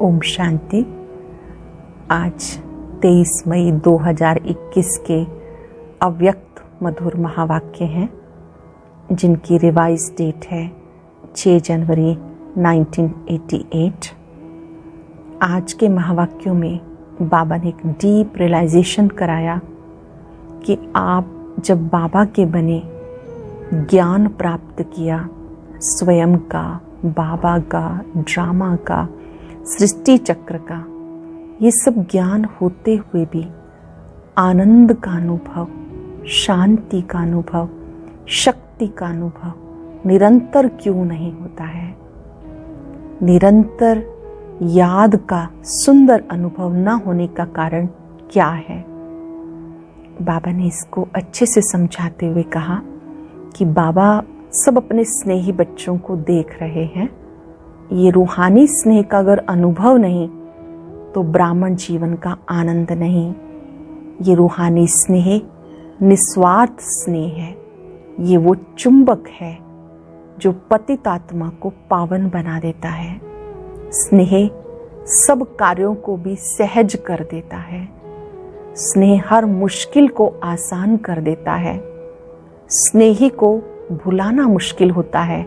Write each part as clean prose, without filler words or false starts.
ओम शांति। आज 23 मई 2021 के अव्यक्त मधुर महावाक्य हैं, जिनकी रिवाइज डेट है 6 जनवरी 1988। आज के महावाक्यों में बाबा ने एक डीप रियलाइजेशन कराया कि आप जब बाबा के बने, ज्ञान प्राप्त किया, स्वयं का, बाबा का, ड्रामा का, सृष्टि चक्र का, ये सब ज्ञान होते हुए भी आनंद का अनुभव, शांति का अनुभव, शक्ति का अनुभव निरंतर क्यों नहीं होता है? निरंतर याद का सुंदर अनुभव न होने का कारण क्या है? बाबा ने इसको अच्छे से समझाते हुए कहा कि बाबा सब अपने स्नेही बच्चों को देख रहे हैं। ये रूहानी स्नेह का अगर अनुभव नहीं तो ब्राह्मण जीवन का आनंद नहीं। ये रूहानी स्नेह निस्वार्थ स्नेह है। ये वो चुंबक है जो पतित आत्मा को पावन बना देता है। स्नेह सब कार्यों को भी सहज कर देता है। स्नेह हर मुश्किल को आसान कर देता है। स्नेही को भुलाना मुश्किल होता है,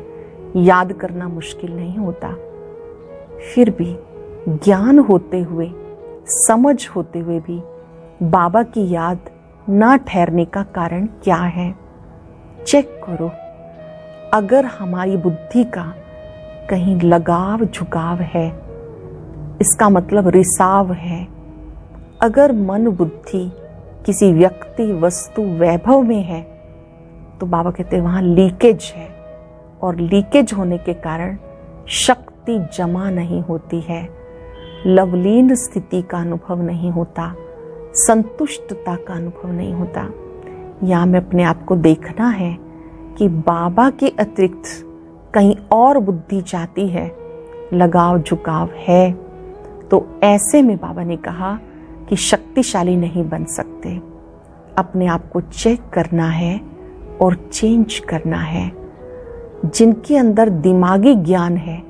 याद करना मुश्किल नहीं होता। फिर भी ज्ञान होते हुए, समझ होते हुए भी बाबा की याद ना ठहरने का कारण क्या है? चेक करो। अगर हमारी बुद्धि का कहीं लगाव झुकाव है, इसका मतलब रिसाव है। अगर मन बुद्धि किसी व्यक्ति, वस्तु, वैभव में है तो बाबा कहते हैं वहां लीकेज है, और लीकेज होने के कारण शक्ति जमा नहीं होती है, लवलीन स्थिति का अनुभव नहीं होता, संतुष्टता का अनुभव नहीं होता। यहाँ में अपने आप को देखना है कि बाबा के अतिरिक्त कहीं और बुद्धि जाती है, लगाव झुकाव है, तो ऐसे में बाबा ने कहा कि शक्तिशाली नहीं बन सकते। अपने आप को चेक करना है और चेंज करना है। जिनके अंदर दिमागी ज्ञान है,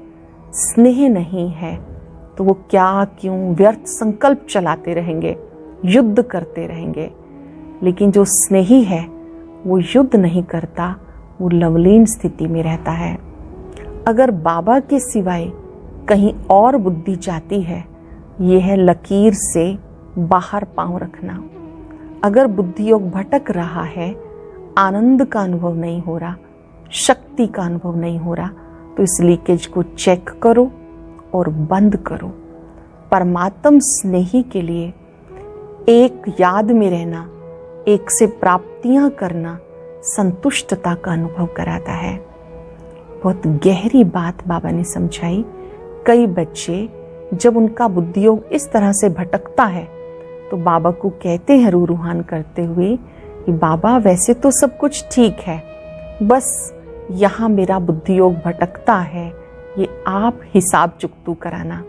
स्नेह नहीं है, तो वो क्या क्यों व्यर्थ संकल्प चलाते रहेंगे, युद्ध करते रहेंगे। लेकिन जो स्नेही है वो युद्ध नहीं करता, वो लवलीन स्थिति में रहता है। अगर बाबा के सिवाय कहीं और बुद्धि जाती है, ये है लकीर से बाहर पांव रखना। अगर बुद्धि योग भटक रहा है, आनंद का अनुभव नहीं हो रहा, शक्ति का अनुभव नहीं हो रहा, तो इस लीकेज को चेक करो और बंद करो। परमात्म स्नेही के लिए एक याद में रहना, एक से प्राप्तियां करना संतुष्टता का अनुभव कराता है। बहुत गहरी बात बाबा ने समझाई। कई बच्चे जब उनका बुद्धि योग इस तरह से भटकता है तो बाबा को कहते हैं रूहान करते हुए कि बाबा वैसे तो सब कुछ ठीक है, बस यहाँ मेरा बुद्धि योग भटकता है, ये आप हिसाब चुकतू कराना।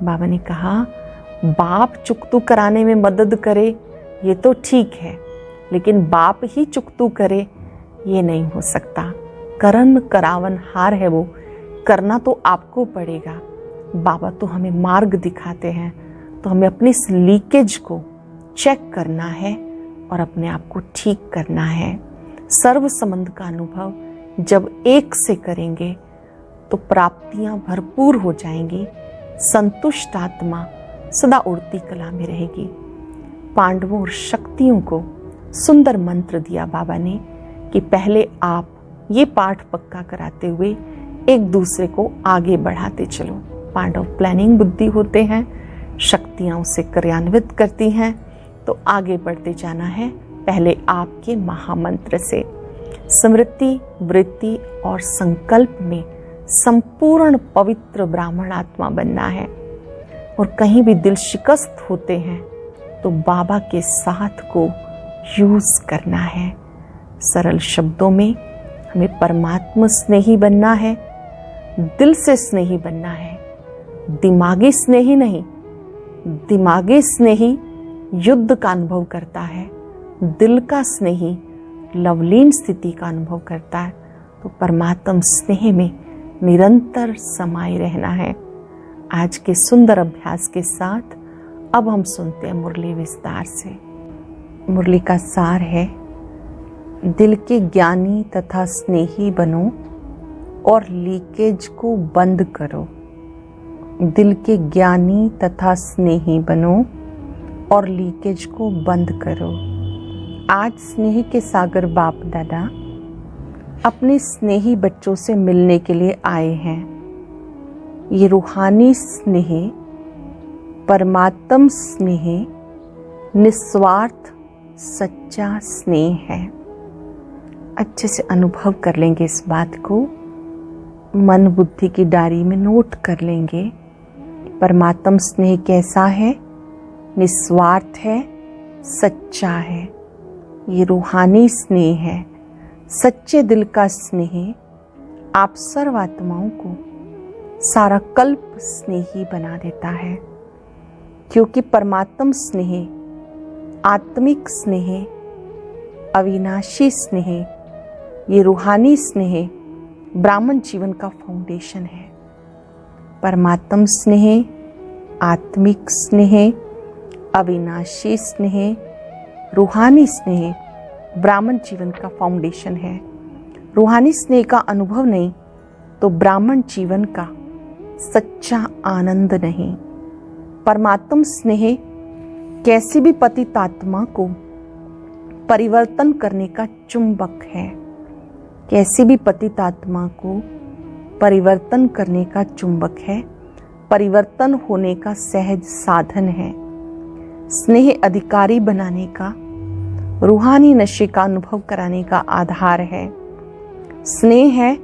बाबा ने कहा बाप चुकतू कराने में मदद करे ये तो ठीक है, लेकिन बाप ही चुकतू करे ये नहीं हो सकता। करन करावन हार है, वो करना तो आपको पड़ेगा। बाबा तो हमें मार्ग दिखाते हैं, तो हमें अपनी इस लीकेज को चेक करना है और अपने आप को ठीक करना है। सर्व संबंध का अनुभव जब एक से करेंगे तो प्राप्तियां भरपूर हो जाएंगी। संतुष्ट आत्मा सदा उड़ती कला में रहेगी। पांडवों और शक्तियों को सुंदर मंत्र दिया बाबा ने कि पहले आप ये पाठ पक्का कराते हुए एक दूसरे को आगे बढ़ाते चलो। पांडव प्लानिंग बुद्धि होते हैं, शक्तियां उसे कार्यान्वित करती हैं, तो आगे बढ़ते जाना है पहले आपके महामंत्र से। स्मृति, वृत्ति और संकल्प में संपूर्ण पवित्र ब्राह्मण आत्मा बनना है। और कहीं भी दिल शिकस्त होते हैं तो बाबा के साथ को यूज करना है। सरल शब्दों में हमें परमात्मा स्नेही बनना है, दिल से स्नेही बनना है, दिमागी स्नेही नहीं। दिमागी स्नेही युद्ध का अनुभव करता है, दिल का स्नेही लवलीन स्थिति का अनुभव करता है। तो परमात्म स्नेह में निरंतर समाये रहना है। आज के सुंदर अभ्यास के साथ अब हम सुनते हैं मुरली विस्तार से। मुरली का सार है, दिल के ज्ञानी तथा स्नेही बनो और लीकेज को बंद करो। दिल के ज्ञानी तथा स्नेही बनो और लीकेज को बंद करो। आज स्नेह के सागर बाप दादा अपने स्नेही बच्चों से मिलने के लिए आए हैं। ये रूहानी स्नेह, परमात्म स्नेह, निस्वार्थ सच्चा स्नेह है। अच्छे से अनुभव कर लेंगे इस बात को, मन बुद्धि की डायरी में नोट कर लेंगे। परमात्म स्नेह कैसा है? निस्वार्थ है, सच्चा है। ये रूहानी स्नेह है, सच्चे दिल का स्नेह आप सर्वात्माओं को सारा कल्प स्नेही बना देता है। क्योंकि परमात्म स्नेह, आत्मिक स्नेह, अविनाशी स्नेह, ये रूहानी स्नेह ब्राह्मण जीवन का फाउंडेशन है। परमात्म स्नेह, आत्मिक स्नेह, अविनाशी स्नेह, रूहानी स्नेह ब्राह्मण जीवन का फाउंडेशन है। रूहानी स्नेह का अनुभव नहीं तो ब्राह्मण जीवन का सच्चा आनंद नहीं। परमात्म स्नेह कैसी भी पतित आत्मा को परिवर्तन करने का चुंबक है। कैसी भी पतित आत्मा को परिवर्तन करने का चुंबक है, परिवर्तन होने का सहज साधन है। स्नेह अधिकारी बनाने का, रूहानी नशे का अनुभव कराने का आधार है। स्नेह है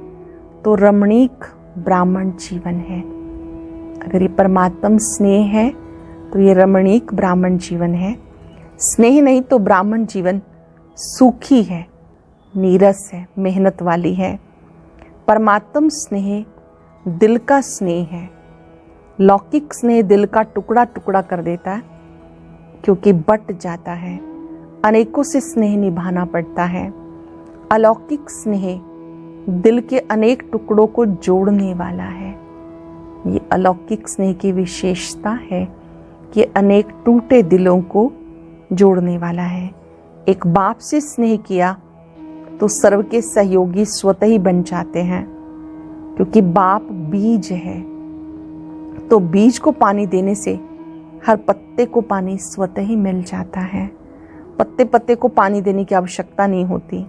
तो रमणीक ब्राह्मण जीवन है। अगर ये परमात्म स्नेह है तो ये रमणीक ब्राह्मण जीवन है। स्नेह नहीं तो ब्राह्मण जीवन सूखी है, नीरस है, मेहनत वाली है। परमात्म स्नेह दिल का स्नेह है। लौकिक स्नेह दिल का टुकड़ा टुकड़ा कर देता है क्योंकि बट जाता है, अनेकों से स्नेह निभाना पड़ता है। अलौकिक स्नेह दिल के अनेक टुकड़ों को जोड़ने वाला है। ये अलौकिक स्नेह की विशेषता है कि अनेक टूटे दिलों को जोड़ने वाला है। एक बाप से स्नेह किया तो सर्व के सहयोगी स्वतः ही बन जाते हैं, क्योंकि बाप बीज है। तो बीज को पानी देने से हर पत्ते को पानी स्वतः ही मिल जाता है। पत्ते पत्ते को पानी देने की आवश्यकता नहीं होती।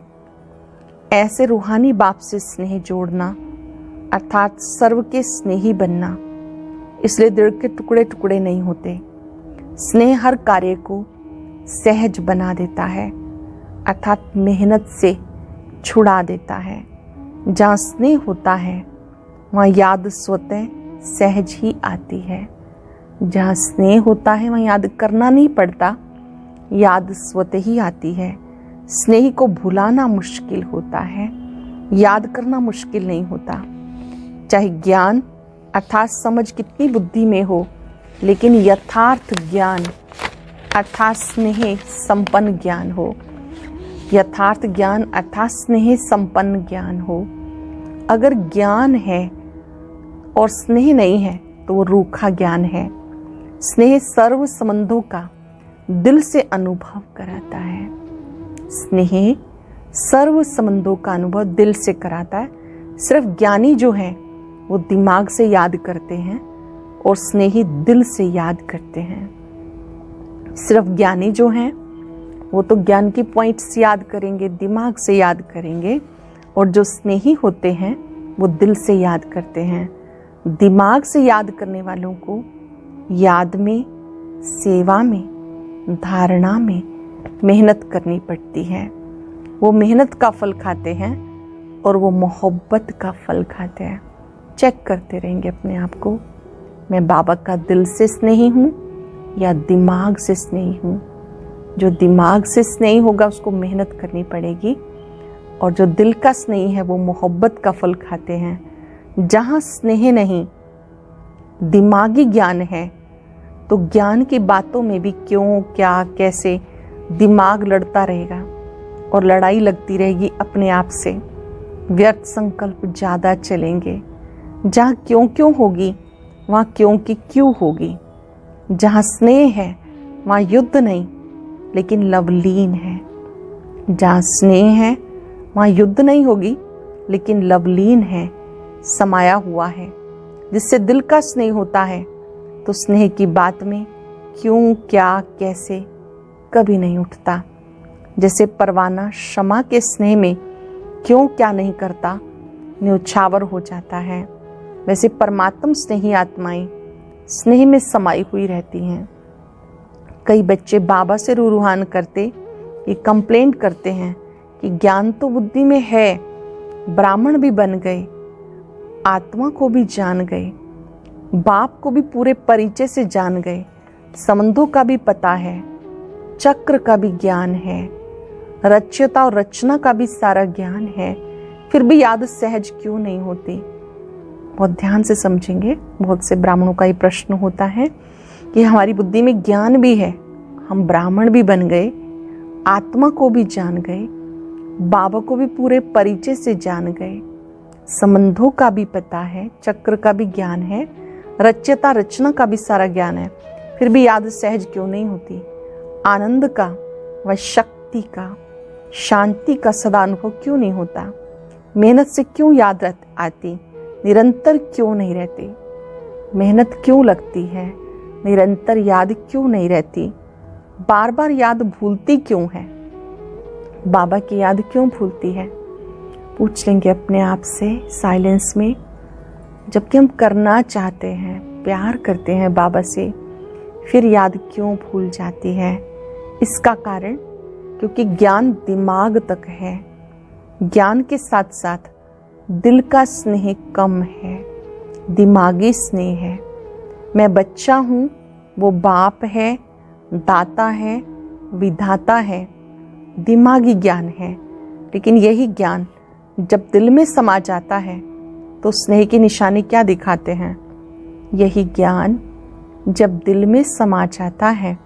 ऐसे रूहानी बाप से स्नेह जोड़ना अर्थात सर्व के स्नेही बनना, इसलिए दिल के टुकड़े टुकड़े नहीं होते। स्नेह हर कार्य को सहज बना देता है, अर्थात मेहनत से छुड़ा देता है। जहाँ स्नेह होता है वहाँ याद स्वतः सहज ही आती है। जहाँ स्नेह होता है वहाँ याद करना नहीं पड़ता, याद स्वतः ही आती है। स्नेही को भुलाना मुश्किल होता है, याद करना मुश्किल नहीं होता। चाहे ज्ञान अर्थात समझ कितनी बुद्धि में हो, लेकिन यथार्थ ज्ञान अर्थात स्नेह संपन्न ज्ञान हो। यथार्थ ज्ञान अर्थात स्नेह संपन्न ज्ञान हो। अगर ज्ञान है और स्नेह नहीं है तो वो रूखा ज्ञान है। स्नेह सर्व संबंधों का दिल से अनुभव कराता है। स्नेह सर्व संबंधों का अनुभव दिल से कराता है। सिर्फ ज्ञानी जो है वो दिमाग से याद करते हैं और स्नेही दिल से याद करते हैं। सिर्फ ज्ञानी जो हैं वो तो ज्ञान की पॉइंट्स याद करेंगे, दिमाग से याद करेंगे, और जो स्नेही होते हैं वो दिल से याद करते हैं। दिमाग से याद करने वालों को याद में, सेवा में, धारणा में मेहनत करनी पड़ती है। वो मेहनत का फल खाते हैं और वो मोहब्बत का फल खाते हैं। चेक करते रहेंगे अपने आप को, मैं बाबा का दिल से स्नेही हूँ या दिमाग से स्नेही हूँ। जो दिमाग से स्नेही होगा उसको मेहनत करनी पड़ेगी, और जो दिल का स्नेही है वो मोहब्बत का फल खाते हैं। जहाँ स्नेह नहीं, दिमागी ज्ञान है, तो ज्ञान की बातों में भी क्यों, क्या, कैसे दिमाग लड़ता रहेगा और लड़ाई लगती रहेगी अपने आप से। व्यर्थ संकल्प ज़्यादा चलेंगे। जहाँ क्यों क्यों होगी वहाँ क्यों की क्यों होगी। जहाँ स्नेह है वहाँ युद्ध नहीं लेकिन लवलीन है। जहाँ स्नेह है वहाँ युद्ध नहीं होगी लेकिन लवलीन है, समाया हुआ है। जिससे दिल का स्नेह होता है तो स्नेह की बात में क्यों, क्या, कैसे कभी नहीं उठता। जैसे परवाना क्षमा के स्नेह में क्यों क्या नहीं करता, न्यौछावर हो जाता है, वैसे परमात्म स्नेही आत्माएं स्नेह में समाई हुई रहती हैं। कई बच्चे बाबा से रूहान करते ये कंप्लेंट करते हैं कि ज्ञान तो बुद्धि में है, ब्राह्मण भी बन गए, आत्मा को भी जान गए, बाप को भी पूरे परिचय से जान गए, संबंधों का भी पता है, चक्र का भी ज्ञान है, रच्यता और रचना का भी सारा ज्ञान है, फिर भी याद सहज क्यों नहीं होती। बहुत ध्यान से समझेंगे। बहुत से ब्राह्मणों का ये प्रश्न होता है कि हमारी बुद्धि में ज्ञान भी है, हम ब्राह्मण भी बन गए, आत्मा को भी जान गए, बाबा को भी पूरे परिचय से जान गए, संबंधों का भी पता है, चक्र का भी ज्ञान है, रच्यता रचना का भी सारा ज्ञान है, फिर भी याद सहज क्यों नहीं होती। आनंद का व शक्ति का, शांति का सदा अनुभव क्यों नहीं होता। मेहनत से क्यों याद आती, निरंतर क्यों नहीं रहती। मेहनत क्यों लगती है, निरंतर याद क्यों नहीं रहती। बार बार याद भूलती क्यों है, बाबा की याद क्यों भूलती है। पूछ लेंगे अपने आप से साइलेंस में। जबकि हम करना चाहते हैं, प्यार करते हैं बाबा से, फिर याद क्यों भूल जाती है। इसका कारण क्योंकि ज्ञान दिमाग तक है, ज्ञान के साथ साथ दिल का स्नेह कम है, दिमागी स्नेह है। मैं बच्चा हूँ, वो बाप है, दाता है, विधाता है, दिमागी ज्ञान है। लेकिन यही ज्ञान जब दिल में समा जाता है तो स्नेह की निशानी क्या दिखाते हैं। यही ज्ञान जब दिल में समा जाता है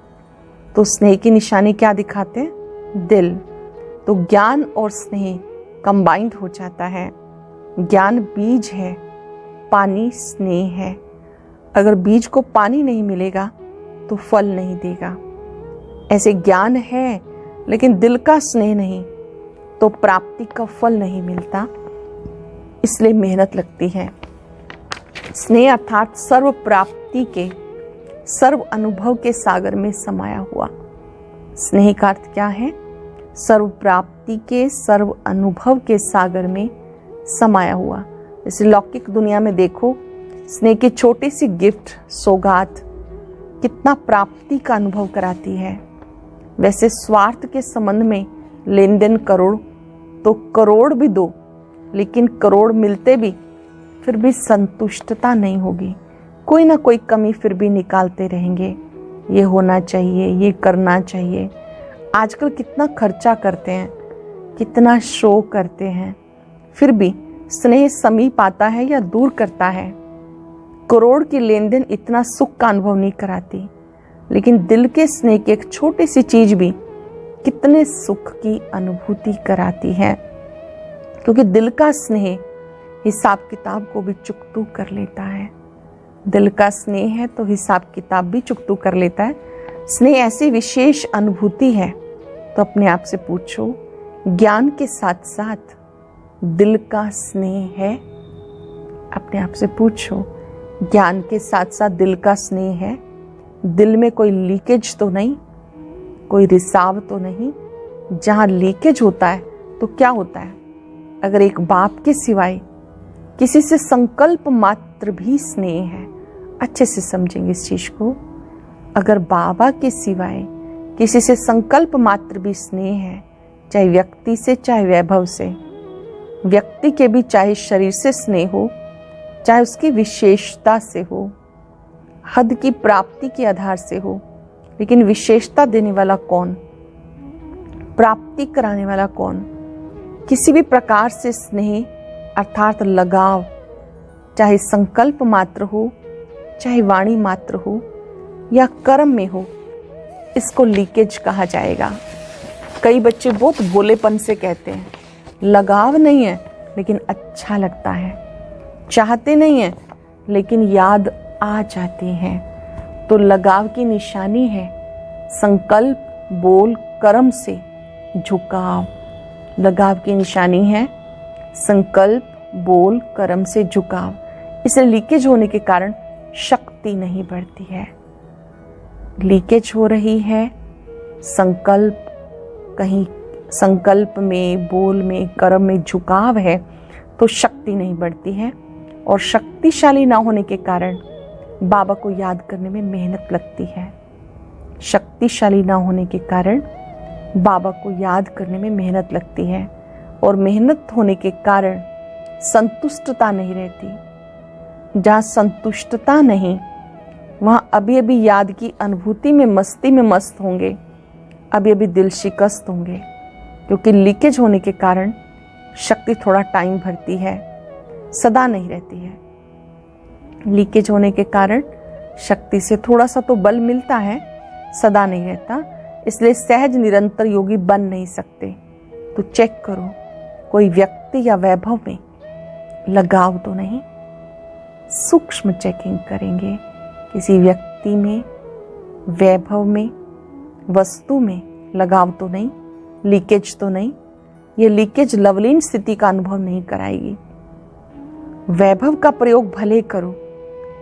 तो स्नेह की निशानी क्या दिखाते हैं, दिल। तो ज्ञान और स्नेह कंबाइंड हो जाता है। ज्ञान बीज है, पानी स्नेह है। अगर बीज को पानी नहीं मिलेगा तो फल नहीं देगा। ऐसे ज्ञान है लेकिन दिल का स्नेह नहीं तो प्राप्ति का फल नहीं मिलता, इसलिए मेहनत लगती है। स्नेह अर्थात सर्व प्राप्ति के, सर्व अनुभव के सागर में समाया हुआ। स्नेह का अर्थ क्या है, सर्व प्राप्ति के, सर्व अनुभव के सागर में समाया हुआ। जैसे लौकिक दुनिया में देखो, स्नेह की छोटी सी गिफ्ट, सौगात कितना प्राप्ति का अनुभव कराती है। वैसे स्वार्थ के संबंध में लेन देन करोड़, तो करोड़ भी दो, लेकिन करोड़ मिलते भी फिर भी संतुष्टता नहीं होगी। कोई ना कोई कमी फिर भी निकालते रहेंगे। ये होना चाहिए, ये करना चाहिए। आजकल कितना खर्चा करते हैं, कितना शो करते हैं, फिर भी स्नेह समीप आता है या दूर करता है। करोड़ की लेन देन इतना सुख का अनुभव नहीं कराती, लेकिन दिल के स्नेह की एक छोटी सी चीज भी कितने सुख की अनुभूति कराती है। क्योंकि दिल का स्नेह हिसाब किताब को भी चुकतू कर लेता है। दिल का स्नेह है तो हिसाब किताब भी चुकतू कर लेता है। स्नेह ऐसी विशेष अनुभूति है, तो अपने आप से पूछो, ज्ञान के साथ साथ दिल का स्नेह है। अपने आप से पूछो, ज्ञान के साथ साथ दिल का स्नेह है। दिल में कोई लीकेज तो नहीं, कोई रिसाव तो नहीं। जहाँ लीकेज होता है तो क्या होता है, अगर एक बाप के सिवाय किसी से संकल्प मात्र भी स्नेह है, अच्छे से समझेंगे इस चीज को, अगर बाबा के सिवाय किसी से संकल्प मात्र भी स्नेह है, चाहे व्यक्ति से चाहे वैभव से, व्यक्ति के भी चाहे शरीर से स्नेह हो, चाहे उसकी विशेषता से हो, हद की प्राप्ति के आधार से हो, लेकिन विशेषता देने वाला कौन, प्राप्ति कराने वाला कौन। किसी भी प्रकार से स्नेह अर्थात लगाव, चाहे संकल्प मात्र हो, चाहे वाणी मात्र हो या कर्म में हो, इसको लीकेज कहा जाएगा। कई बच्चे बहुत भोलेपन से कहते हैं, लगाव नहीं है लेकिन अच्छा लगता है, चाहते नहीं है लेकिन याद आ जाते हैं। तो लगाव की निशानी है संकल्प, बोल, कर्म से झुकाव। लगाव की निशानी है संकल्प, बोल, कर्म से झुकाव। इसे लीकेज होने के कारण शक्ति नहीं बढ़ती है। लीकेज हो रही है संकल्प, कहीं संकल्प में, बोल में, कर्म में झुकाव है तो शक्ति नहीं बढ़ती है। और शक्तिशाली ना होने के कारण बाबा को याद करने में मेहनत लगती है। शक्तिशाली ना होने के कारण बाबा को याद करने में मेहनत लगती है। और मेहनत होने के कारण संतुष्टता नहीं रहती। जहाँ संतुष्टता नहीं, वहाँ अभी अभी याद की अनुभूति में, मस्ती में मस्त होंगे, अभी अभी दिल शिकस्त होंगे। क्योंकि लीकेज होने के कारण शक्ति थोड़ा टाइम भरती है, सदा नहीं रहती है। लीकेज होने के कारण शक्ति से थोड़ा सा तो बल मिलता है, सदा नहीं रहता। इसलिए सहज निरंतर योगी बन नहीं सकते। तो चेक करो, कोई व्यक्ति या वैभव में लगाव तो नहीं। सूक्ष्म चेकिंग करेंगे, किसी व्यक्ति में, वैभव में, वस्तु में लगाव तो नहीं, लीकेज तो नहीं। ये लीकेज लवलीन स्थिति का अनुभव नहीं कराएगी। वैभव का प्रयोग भले करो,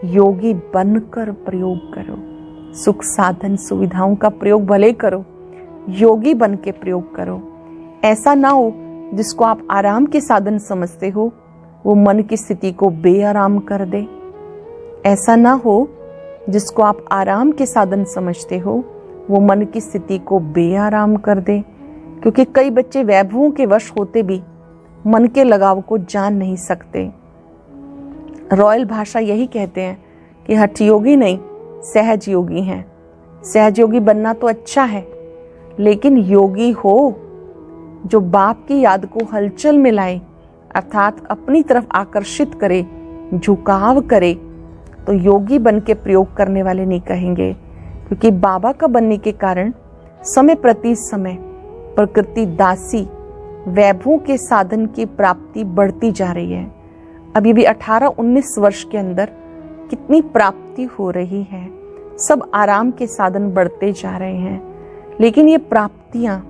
योगी बनकर प्रयोग करो। सुख साधन सुविधाओं का प्रयोग भले करो, योगी बन के प्रयोग करो। ऐसा ना हो जिसको आप आराम के साधन समझते हो वो मन की स्थिति को बेआराम कर दे। ऐसा ना हो जिसको आप आराम के साधन समझते हो वो मन की स्थिति को बेआराम कर दे। क्योंकि कई बच्चे वैभवों के वश होते भी मन के लगाव को जान नहीं सकते। रॉयल भाषा यही कहते हैं कि हठ योगी नहीं, सहज योगी हैं। सहज योगी बनना तो अच्छा है, लेकिन योगी हो जो बाप की याद को हलचल में लाए, अर्थात अपनी तरफ आकर्षित करे, झुकाव करे, तो योगी बन के प्रयोग करने वाले नहीं कहेंगे। क्योंकि बाबा का बनने के कारण समय प्रति समय प्रकृति दासी वैभवों के साधन की प्राप्ति बढ़ती जा रही है। अभी भी 18-19 वर्ष के अंदर कितनी प्राप्ति हो रही है। सब आराम के साधन बढ़ते जा रहे हैं, लेकिन ये प्राप्तियां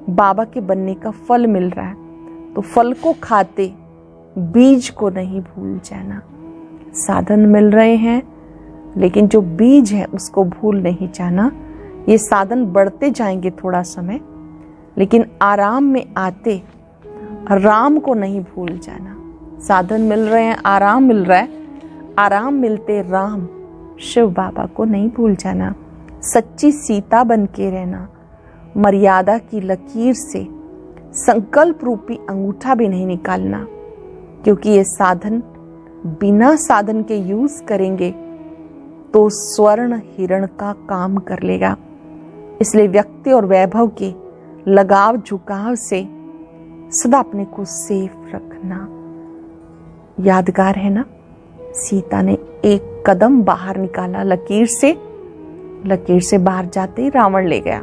बाबा के बनने का फल मिल रहा है। तो फल को खाते बीज को नहीं भूल जाना। साधन मिल रहे हैं, लेकिन जो बीज है उसको भूल नहीं जाना। ये साधन बढ़ते जाएंगे थोड़ा समय, लेकिन आराम में आते राम को नहीं भूल जाना। साधन मिल रहे हैं, आराम मिल रहा है, आराम मिलते राम शिव बाबा को नहीं भूल जाना। सच्ची सीता बन के रहना। मर्यादा की लकीर से संकल्प रूपी अंगूठा भी नहीं निकालना। क्योंकि ये साधन बिना साधन के यूज करेंगे तो स्वर्ण हिरण का काम कर लेगा। इसलिए व्यक्ति और वैभव के लगाव झुकाव से सदा अपने को सेफ रखना। यादगार है ना, सीता ने एक कदम बाहर निकाला लकीर से बाहर जाते ही रावण ले गया।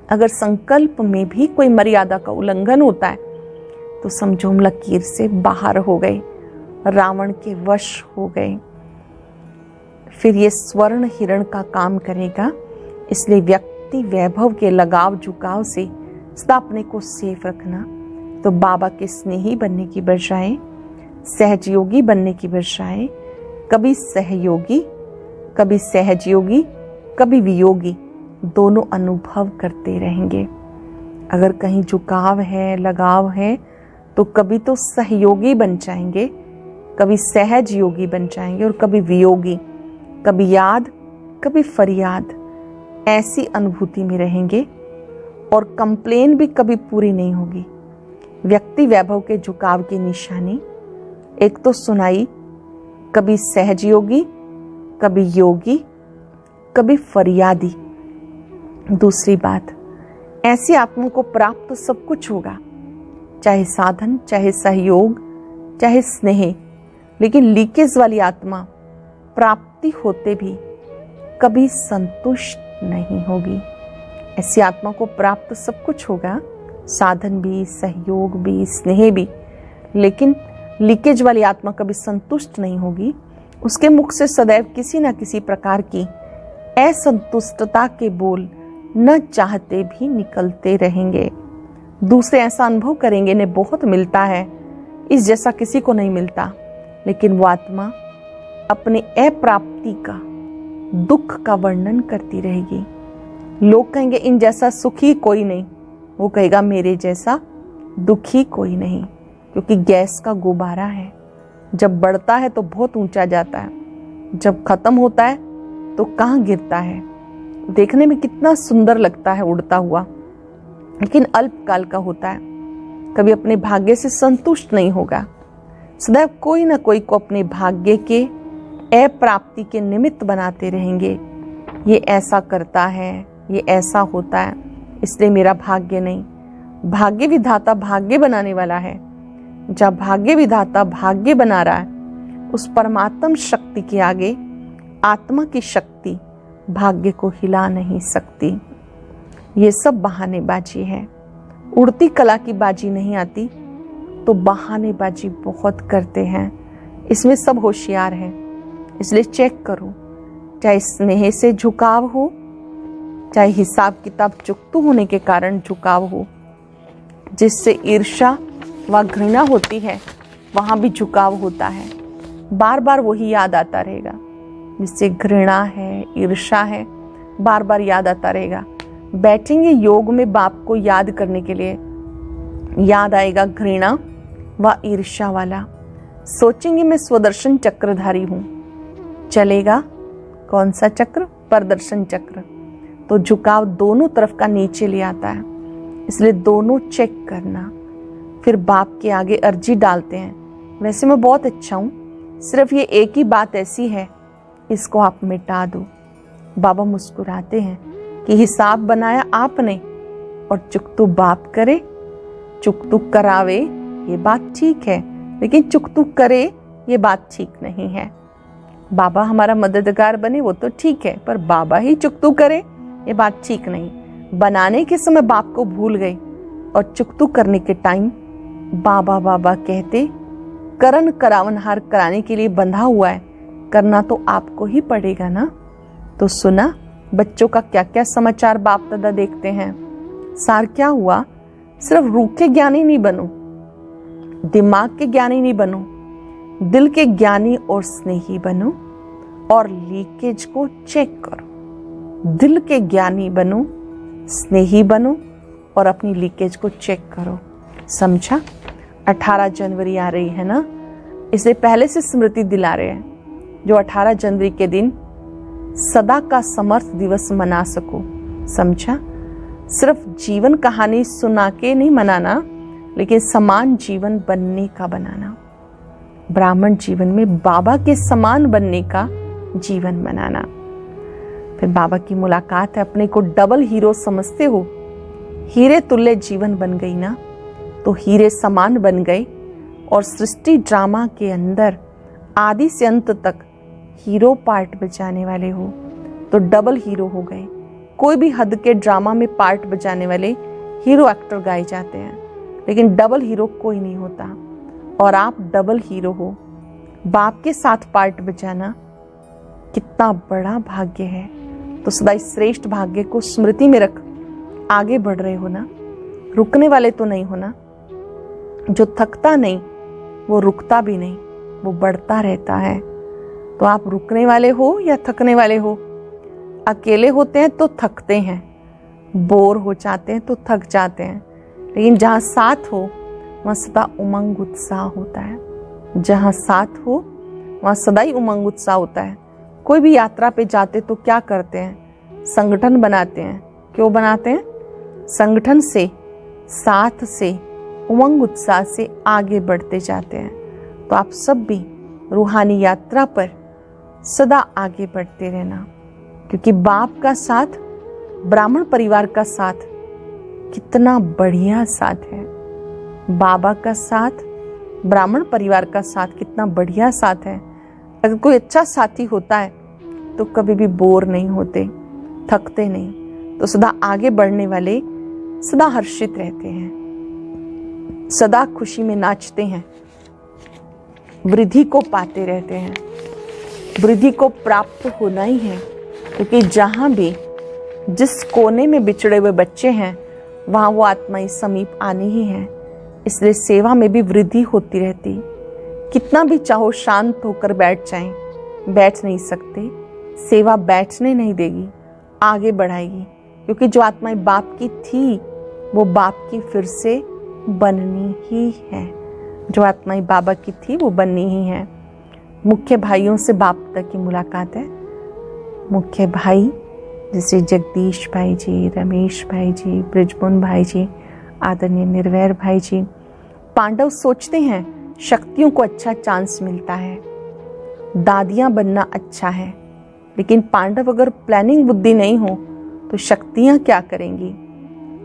अगर संकल्प में भी कोई मर्यादा का उल्लंघन होता है तो समझो हम लकीर से बाहर हो गए, रावण के वश हो गए। फिर ये स्वर्ण हिरण का काम करेगा। इसलिए व्यक्ति वैभव के लगाव झुकाव से सदा अपने को सेफ रखना। तो बाबा के स्नेही बनने की बजाय सहजयोगी बनने की बजाय कभी सहयोगी, कभी सहजयोगी, कभी वियोगी दोनों अनुभव करते रहेंगे। अगर कहीं झुकाव है, लगाव है, तो कभी तो सहयोगी बन जाएंगे, कभी सहज योगी बन जाएंगे, और कभी वियोगी, कभी याद, कभी फरियाद। ऐसी अनुभूति में रहेंगे और कंप्लेन भी कभी पूरी नहीं होगी। व्यक्ति वैभव के झुकाव की निशानी एक तो सुनाई, कभी सहज योगी, कभी योगी, कभी फरियादी। दूसरी बात, ऐसी आत्मा को प्राप्त सब कुछ होगा, चाहे साधन, चाहे सहयोग, चाहे स्नेह। लेकिन लीकेज वाली आत्मा प्राप्ति होते भी कभी संतुष्ट नहीं होगी। ऐसी आत्मा को प्राप्त सब कुछ होगा, साधन भी, सहयोग भी, स्नेह भी, लेकिन लीकेज वाली आत्मा कभी संतुष्ट नहीं होगी। उसके मुख से सदैव किसी न किसी प्रकार की असंतुष्टता के बोल न चाहते भी निकलते रहेंगे। दूसरे ऐसा अनुभव करेंगे, इन्हें बहुत मिलता है, इस जैसा किसी को नहीं मिलता, लेकिन वो आत्मा अपने अप्राप्ति का, दुख का वर्णन करती रहेगी। लोग कहेंगे इन जैसा सुखी कोई नहीं, वो कहेगा मेरे जैसा दुखी कोई नहीं, क्योंकि गैस का गुब्बारा है। जब बढ़ता है तो बहुत ऊंचा जाता है, जब खत्म होता है तो कहाँ गिरता है। देखने में कितना सुंदर लगता है उड़ता हुआ, लेकिन अल्पकाल का होता है। कभी अपने भाग्य से संतुष्ट नहीं होगा, सदैव कोई ना कोई को अपने भाग्य के अप्राप्ति के निमित्त बनाते रहेंगे। ये ऐसा करता है, ये ऐसा होता है, इसलिए मेरा भाग्य नहीं। भाग्य विधाता भाग्य बनाने वाला है। जब भाग्य विधाता भाग्य बना रहा है, उस परमात्म शक्ति के आगे आत्मा की शक्ति भाग्य को हिला नहीं सकती। ये सब बहानेबाजी है। उड़ती कला की बाजी नहीं आती तो बहानेबाजी बहुत करते हैं। इसमें सब होशियार हैं, इसलिए चेक करो। चाहे स्नेह से झुकाव हो, चाहे हिसाब किताब चुकतू होने के कारण झुकाव हो, जिससे ईर्ष्या व घृणा होती है वहां भी झुकाव होता है। बार बार वही याद आता रहेगा, जिससे घृणा है, ईर्ष्या है, बार बार याद आता रहेगा। बैठेंगे योग में बाप को याद करने के लिए, याद आएगा घृणा व ईर्ष्या वाला। सोचेंगे मैं स्वदर्शन चक्रधारी हूं, चलेगा कौन सा चक्र? प्रदर्शन चक्र। तो झुकाव दोनों तरफ का नीचे ले आता है, इसलिए दोनों चेक करना। फिर बाप के आगे अर्जी डालते हैं, वैसे मैं बहुत अच्छा हूं, सिर्फ ये एक ही बात ऐसी है, इसको आप मिटा दो। बाबा मुस्कुराते हैं कि हिसाब बनाया आपने और चुकतू बाप करे, चुकतू करावे ये बात ठीक है, लेकिन चुकतू करे ये बात ठीक नहीं है। बाबा हमारा मददगार बने वो तो ठीक है, पर बाबा ही चुकतू करे ये बात ठीक नहीं। बनाने के समय बाप को भूल गए और चुकतू करने के टाइम बाबा बाबा कहते, करण करावनहार कराने के लिए बंधा हुआ है, करना तो आपको ही पड़ेगा ना। तो सुना बच्चों का क्या क्या समाचार बाप दादा देखते हैं। सार क्या हुआ? सिर्फ रूह के ज्ञानी नहीं बनो, दिमाग के ज्ञानी नहीं बनो, दिल के ज्ञानी और स्नेही बनो और लीकेज को चेक करो। दिल के ज्ञानी बनो, स्नेही बनो और अपनी लीकेज को चेक करो। समझा? 18 जनवरी आ रही है ना, इसे पहले से स्मृति दिला रहे हैं, जो 18 जनवरी के दिन सदा का समर्थ दिवस मना सको। समझा? सिर्फ जीवन कहानी सुना के नहीं मनाना, लेकिन समान जीवन बनने का बनाना। ब्राह्मण जीवन में बाबा के समान बनने का जीवन बनाना। फिर बाबा की मुलाकात है, अपने को डबल हीरो समझते हो, हीरे तुल्य जीवन बन गई ना, तो हीरे समान बन गए और सृष्टि ड्रामा के अंदर आदि से अंत तक हीरो पार्ट बजाने वाले हो, तो डबल हीरो हो गए। कोई भी हद के ड्रामा में पार्ट बजाने वाले हीरो एक्टर गाए जाते हैं, लेकिन डबल हीरो कोई नहीं होता, और आप डबल हीरो हो। बाप के साथ पार्ट बजाना कितना बड़ा भाग्य है। तो सदा इस श्रेष्ठ भाग्य को स्मृति में रख, आगे बढ़ रहे हो ना, रुकने वाले तो नहीं हो ना। जो थकता नहीं वो रुकता भी नहीं, वो बढ़ता रहता है। तो आप रुकने वाले हो या थकने वाले हो? अकेले होते हैं तो थकते हैं, बोर हो जाते हैं तो थक जाते हैं, लेकिन जहाँ साथ हो वहाँ सदा उमंग उत्साह होता है। जहाँ साथ हो वहाँ सदा ही उमंग उत्साह होता है। कोई भी यात्रा पे जाते तो क्या करते हैं? संगठन बनाते हैं। क्यों बनाते हैं? संगठन से, साथ से, उमंग उत्साह से आगे बढ़ते जाते हैं। तो आप सब भी रूहानी यात्रा पर सदा आगे बढ़ते रहना, क्योंकि बाप का साथ, ब्राह्मण परिवार का साथ कितना बढ़िया साथ है। बाबा का साथ, ब्राह्मण परिवार का साथ कितना बढ़िया साथ है। अगर कोई अच्छा साथी होता है तो कभी भी बोर नहीं होते, थकते नहीं, तो सदा आगे बढ़ने वाले सदा हर्षित रहते हैं, सदा खुशी में नाचते हैं, वृद्धि को पाते रहते हैं। वृद्धि को प्राप्त होना ही है, क्योंकि जहाँ भी जिस कोने में बिछड़े हुए बच्चे हैं वहाँ वो आत्माएं समीप आनी ही है। इसलिए सेवा में भी वृद्धि होती रहती। कितना भी चाहो शांत होकर बैठ जाएं, बैठ नहीं सकते। सेवा बैठने नहीं देगी, आगे बढ़ाएगी, क्योंकि जो आत्माएं बाप की थी वो बाप की फिर से बननी ही है। जो आत्माएं बाबा की थी वो बननी ही है। मुख्य भाइयों से बाप तक की मुलाकात है। मुख्य भाई जैसे जगदीश भाई जी, रमेश भाई जी, ब्रिजमोहन भाई जी, आदरणीय निर्वैर भाई जी। पांडव सोचते हैं शक्तियों को अच्छा चांस मिलता है, दादियां बनना अच्छा है, लेकिन पांडव अगर प्लानिंग बुद्धि नहीं हो तो शक्तियां क्या करेंगी।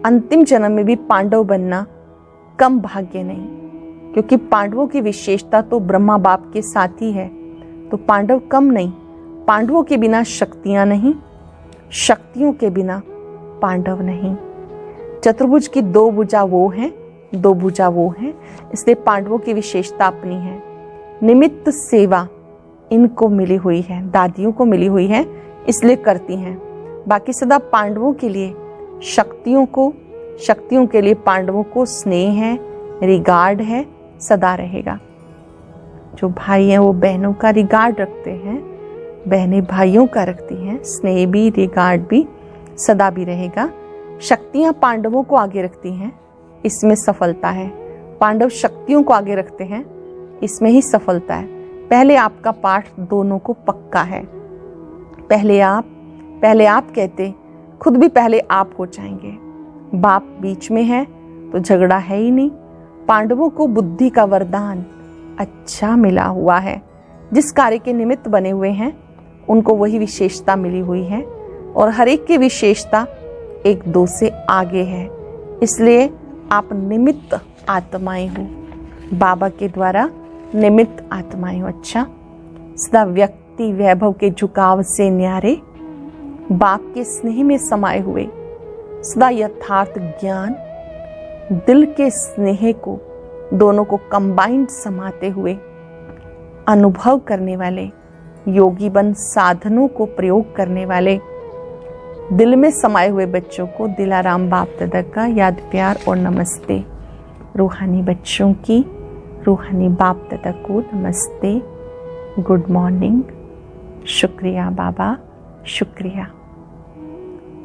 अंतिम जन्म में भी पांडव बनना कम भाग्य नहीं, क्योंकि पांडवों की विशेषता तो ब्रह्मा बाप के साथ ही है। तो पांडव कम नहीं। पांडवों के बिना शक्तियां नहीं, शक्तियों के बिना पांडव नहीं। चतुर्भुज की दो भुजा वो हैं, दो भुजा वो हैं, इसलिए पांडवों की विशेषता अपनी है। निमित्त सेवा इनको मिली हुई है, दादियों को मिली हुई है, इसलिए करती हैं। बाकी सदा पांडवों के लिए शक्तियों के लिए पांडवों को स्नेह है, रिगार्ड है, सदा रहेगा। जो भाई हैं वो बहनों का रिगार्ड रखते हैं, बहनें भाइयों का रखती हैं। स्नेह भी, रिगार्ड भी सदा भी रहेगा। शक्तियां पांडवों को आगे रखती हैं, इसमें सफलता है। पांडव शक्तियों को आगे रखते हैं, इसमें ही सफलता है। पहले आपका पाठ दोनों को पक्का है। पहले आप कहते खुद भी पहले आप हो जाएंगे। बाप बीच में है तो झगड़ा है ही नहीं। पांडवों को बुद्धि का वरदान अच्छा मिला हुआ है। जिस कार्य के निमित्त बने हुए हैं उनको वही विशेषता मिली हुई है, और हर एक की विशेषता एक दो से आगे है। इसलिए आप निमित्त आत्माएं हो, बाबा के द्वारा निमित्त आत्माएं हो। अच्छा, सदा व्यक्ति वैभव के झुकाव से न्यारे, बाप के स्नेह में समाये हुए, सदा यथार्थ ज्ञान दिल के स्नेह को दोनों को कंबाइंड समाते हुए अनुभव करने वाले योगी बन साधनों को प्रयोग करने वाले दिल में समाये हुए बच्चों को दिलाराम बाप दादा का याद, प्यार और नमस्ते। रूहानी बच्चों की रूहानी बाप दादा को नमस्ते, गुड मॉर्निंग, शुक्रिया बाबा, शुक्रिया।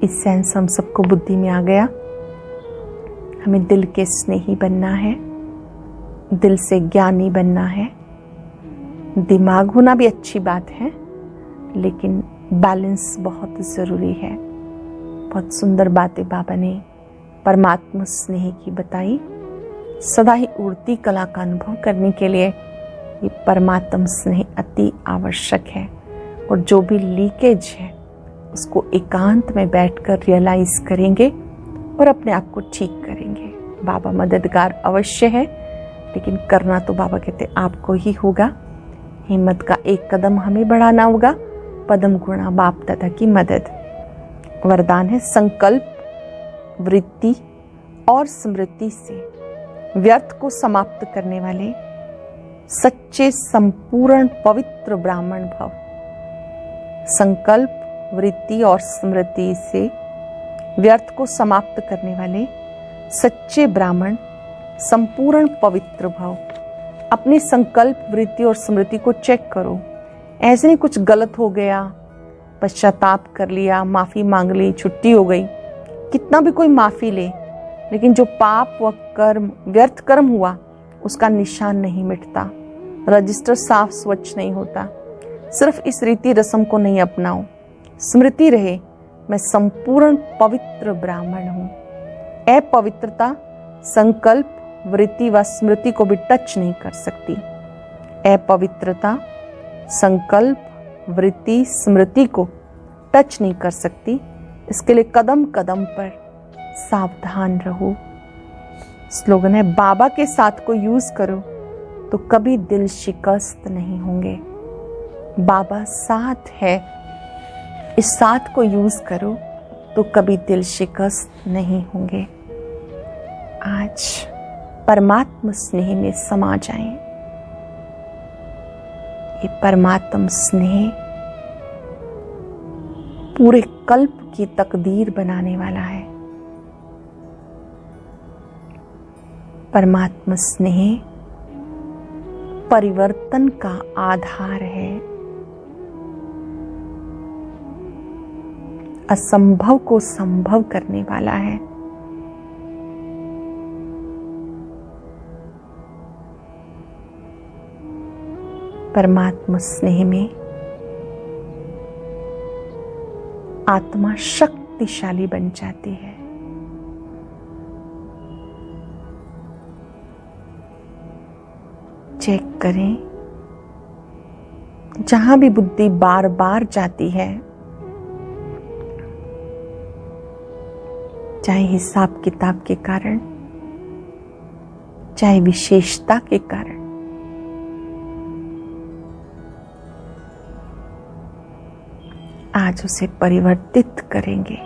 इस सेंस हम सबको बुद्धि में आ गया। हमें दिल के स्नेही बनना है, दिल से ज्ञानी बनना है। दिमाग होना भी अच्छी बात है, लेकिन बैलेंस बहुत ज़रूरी है। बहुत सुंदर बातें बाबा ने परमात्मा स्नेह की बताई। सदा ही उड़ती कला का अनुभव करने के लिए ये परमात्मा स्नेह अति आवश्यक है। और जो भी लीकेज है उसको एकांत में बैठकर रियलाइज करेंगे और अपने आप को ठीक करेंगे। बाबा मददगार अवश्य है, लेकिन करना तो बाबा कहते आपको ही होगा। हिम्मत का एक कदम हमें बढ़ाना होगा। पदम गुणा बाप दादा की मदद। वरदान है संकल्प, वृत्ति और स्मृति से व्यर्थ को समाप्त करने वाले सच्चे संपूर्ण पवित्र ब्राह्मण भव। संकल्प, वृत्ति और स्मृति से व्यर्थ को समाप्त करने वाले सच्चे ब्राह्मण संपूर्ण पवित्र भव। अपने संकल्प, वृत्ति और स्मृति को चेक करो। ऐसे नहीं कुछ गलत हो गया, पश्चाताप कर लिया, माफी मांग ली, छुट्टी हो गई। कितना भी कोई माफी ले, लेकिन जो पाप व कर्म, व्यर्थ कर्म हुआ उसका निशान नहीं मिटता, रजिस्टर साफ स्वच्छ नहीं होता। सिर्फ इस रीति रस्म को नहीं अपनाओ। स्मृति रहे मैं संपूर्ण पवित्र ब्राह्मण हूँ। अपवित्रता संकल्प, वृत्ति व स्मृति को भी टच नहीं कर सकती। अपवित्रता संकल्प, वृत्ति, स्मृति को टच नहीं कर सकती। इसके लिए कदम कदम पर सावधान रहो। स्लोगन है बाबा के साथ को यूज करो तो कभी दिल शिकस्त नहीं होंगे। बाबा साथ है, इस साथ को यूज करो तो कभी दिल शिकस्त नहीं होंगे। आज परमात्मा स्नेह में समा जाएं। ये परमात्म स्नेह पूरे कल्प की तकदीर बनाने वाला है। परमात्म स्नेह परिवर्तन का आधार है। असंभव को संभव करने वाला है। परमात्म स्नेह में आत्मा शक्तिशाली बन जाती है। चेक करें, जहां भी बुद्धि बार बार जाती है, चाहे हिसाब किताब के कारण, चाहे विशेषता के कारण, आज उसे परिवर्तित करेंगे।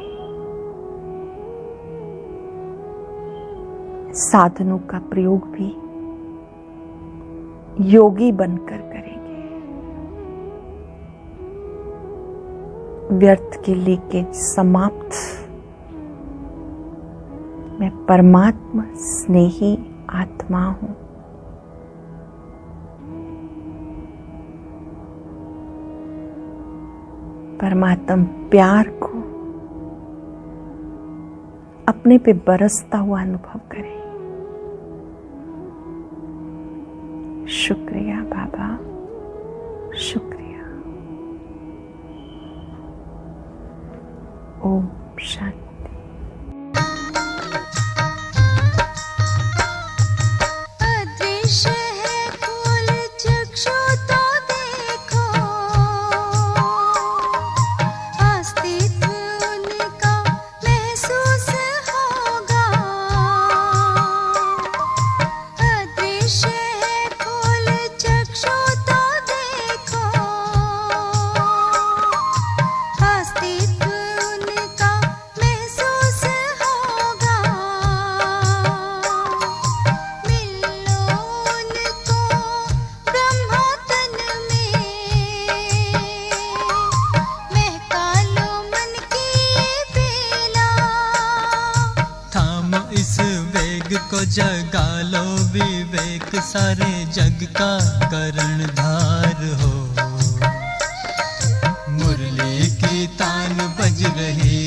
साधनों का प्रयोग भी योगी बनकर करेंगे। व्यर्थ के लीकेज समाप्त। मैं परमात्मा स्नेही आत्मा हूं। परमात्म प्यार को अपने पे बरसता हुआ अनुभव करें। शुक्रिया बाबा, शुक्रिया। ओम शांति। को जगा लो विवेक, सारे जग का कर्णधार हो। मुरली की तान बज रही